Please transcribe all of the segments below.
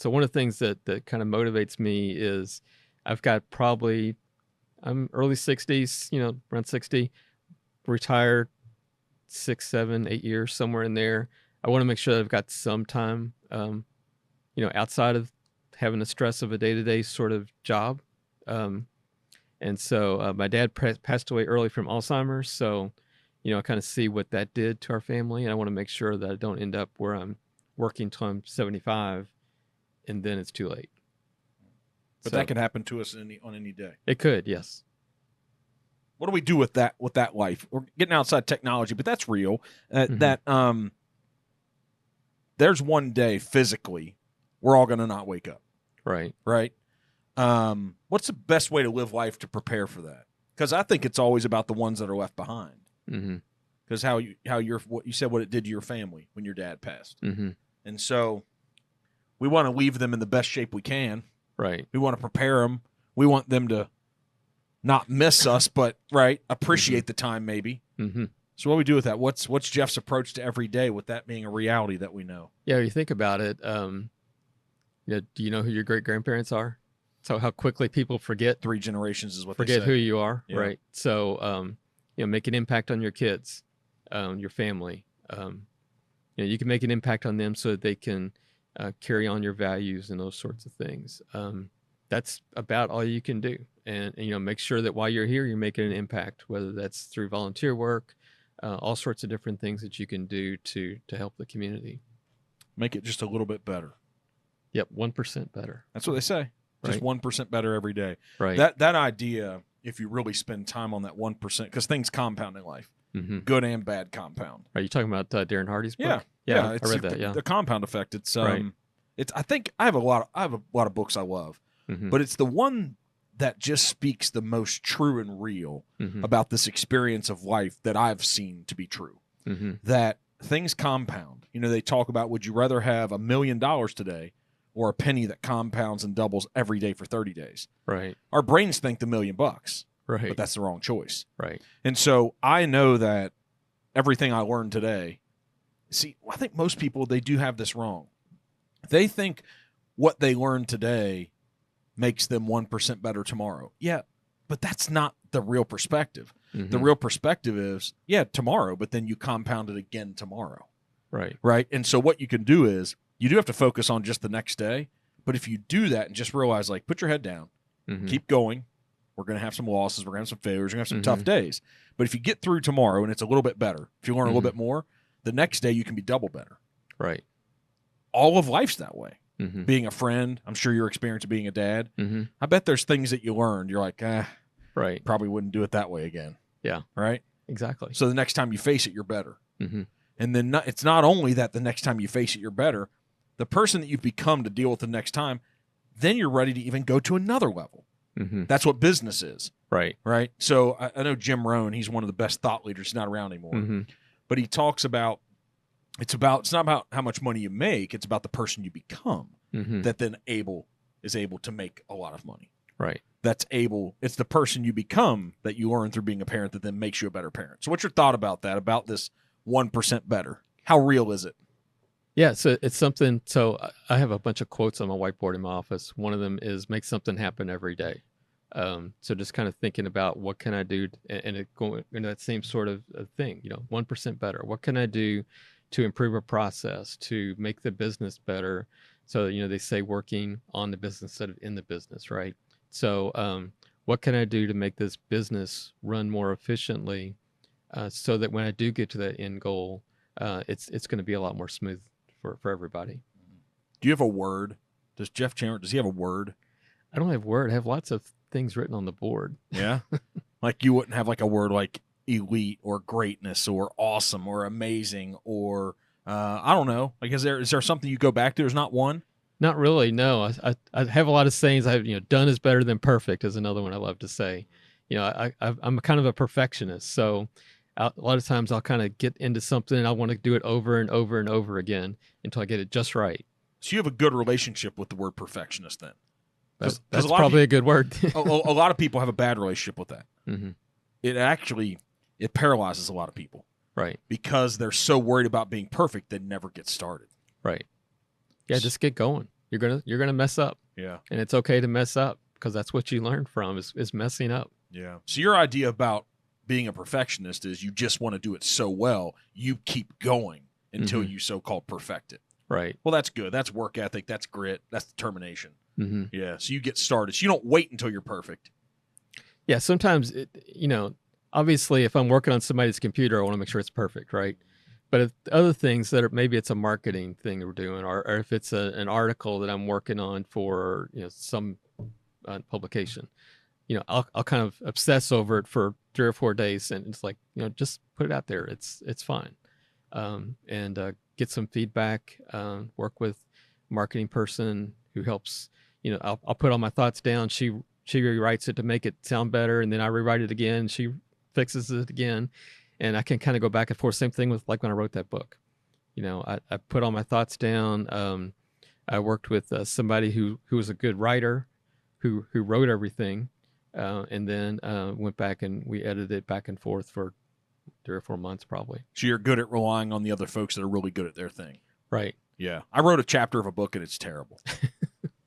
So one of the things that kind of motivates me is I've got I'm early 60s, around 60, retired 6, 7, 8 years, somewhere in there. I want to make sure that I've got some time, outside of having the stress of a day-to-day sort of job. And so my dad passed away early from Alzheimer's. So, I kind of see what that did to our family. And I want to make sure that I don't end up where I'm working till I'm 75 and then it's too late. But that could happen to us on any day. It could, yes. What do we do with that life? We're getting outside technology, but that's real. There's one day physically we're all going to not wake up. Right. Right. What's the best way to live life to prepare for that? Because I think it's always about the ones that are left behind. Because what you said, what it did to your family when your dad passed, and so we want to leave them in the best shape we can. Right. We want to prepare them. We want them to not miss us, but appreciate the time maybe. So what do we do with that? What's Jeff's approach to every day with that being a reality that we know? Yeah, you think about it. Do you know who your great grandparents are? So how quickly people forget. 3 generations is what forget they say. Who you are, Yeah. right? So make an impact on your kids, your family. You can make an impact on them so that they can carry on your values and those sorts of things. That's about all you can do. And make sure that while you're here, you're making an impact, whether that's through volunteer work, all sorts of different things that you can do to help the community. Make it just a little bit better. Yep, 1% better. That's what they say. Just Right. 1% better every day. Right. That idea, if you really spend time on that 1%, because things compound in life, good and bad compound. Are you talking about Darren Hardy's book? Yeah. I read that. Yeah, the compound effect. It's Right. I think I have a lot of books I love, but it's the one that just speaks the most true and real about this experience of life that I've seen to be true. That things compound. They talk about, would you rather have $1 million today or a penny that compounds and doubles every day for 30 days? Right. Our brains think the $1 million, Right. but that's the wrong choice. Right. And so I know that everything I learned today, I think most people, they do have this wrong. They think what they learned today makes them 1% better tomorrow. Yeah, but that's not the real perspective. The real perspective is, tomorrow, but then you compound it again tomorrow. Right. Right? And so what you can do is, you do have to focus on just the next day, but if you do that and just realize, put your head down, keep going. We're going to have some losses. We're going to have some failures. We're going to have some tough days. But if you get through tomorrow and it's a little bit better, if you learn a little bit more, the next day you can be double better. Right. All of life's that way. Being a friend, I'm sure your experience of being a dad, I bet there's things that you learned. You're like, right. Probably wouldn't do it that way again. Yeah. Right? Exactly. So the next time you face it, you're better. And then it's not only that the next time you face it, you're better. The person that you've become to deal with the next time, then you're ready to even go to another level. That's what business is. Right. Right. So I know Jim Rohn, he's one of the best thought leaders. He's not around anymore. But he talks about, it's not about how much money you make. It's about the person you become that then is able to make a lot of money. Right. It's the person you become that you learn through being a parent that then makes you a better parent. So what's your thought about that, about this 1% better? How real is it? Yeah, so it's something. So I have a bunch of quotes on my whiteboard in my office. One of them is make something happen every day. So just kind of thinking about what can I do, and it going into that same sort of thing, 1% better. What can I do to improve a process, to make the business better? So, they say working on the business instead of in the business, right? So what can I do to make this business run more efficiently so that when I do get to that end goal, it's going to be a lot more smooth for everybody. Do you have a word? Does Jeff Chandler, does he have a word? I don't have a word. I have lots of things written on the board. Yeah? Like you wouldn't have like a word like elite or greatness or awesome or amazing or I don't know. Like is there something you go back to? There's not one? Not really, no. I have a lot of sayings. I have, done is better than perfect is another one I love to say. I'm kind of a perfectionist, so a lot of times I'll kind of get into something and I want to do it over and over and over again until I get it just right. So you have a good relationship with the word perfectionist then? That's probably a good word. a lot of people have a bad relationship with that. It paralyzes a lot of people. Right. Because they're so worried about being perfect they never get started. Right. Yeah, just get going. you're gonna mess up, Yeah. and it's okay to mess up because that's what you learn from is messing up. Yeah. So your idea about being a perfectionist is you just want to do it so well, you keep going until you so-called perfect it. Right. Well, that's good. That's work ethic. That's grit. That's determination. Mm-hmm. Yeah. So you get started. So you don't wait until you're perfect. Yeah. Sometimes, obviously, if I'm working on somebody's computer, I want to make sure it's perfect, right? But if other things that are maybe it's a marketing thing that we're doing, or if it's an article that I'm working on for some publication, I'll kind of obsess over it for 3 or 4 days, and it's like just put it out there. It's fine, and get some feedback. Work with a marketing person who helps. I'll put all my thoughts down. She rewrites it to make it sound better, and then I rewrite it again. She fixes it again, and I can kind of go back and forth. Same thing with like when I wrote that book. I put all my thoughts down. I worked with somebody who was a good writer, who wrote everything, and then went back and we edited it back and forth for 3 or 4 months probably. So you're good at relying on the other folks that are really good at their thing. Right. Yeah. I wrote a chapter of a book and it's terrible.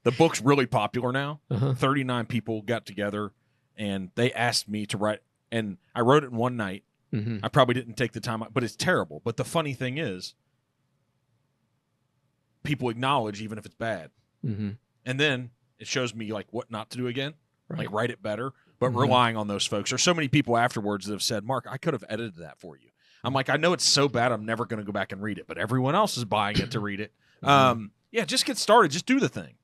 The book's really popular now. 39 people got together and they asked me to write, and I wrote it in one night. Mm-hmm. I probably didn't take the time, but it's terrible. But the funny thing is, people acknowledge even if it's bad. Mm-hmm. And then it shows me like what not to do again, Right. like write it better, but relying on those folks. There's so many people afterwards that have said, Mark, I could have edited that for you. I'm like, I know it's so bad, I'm never going to go back and read it, but everyone else is buying it to read it. Yeah, just get started. Just do the thing.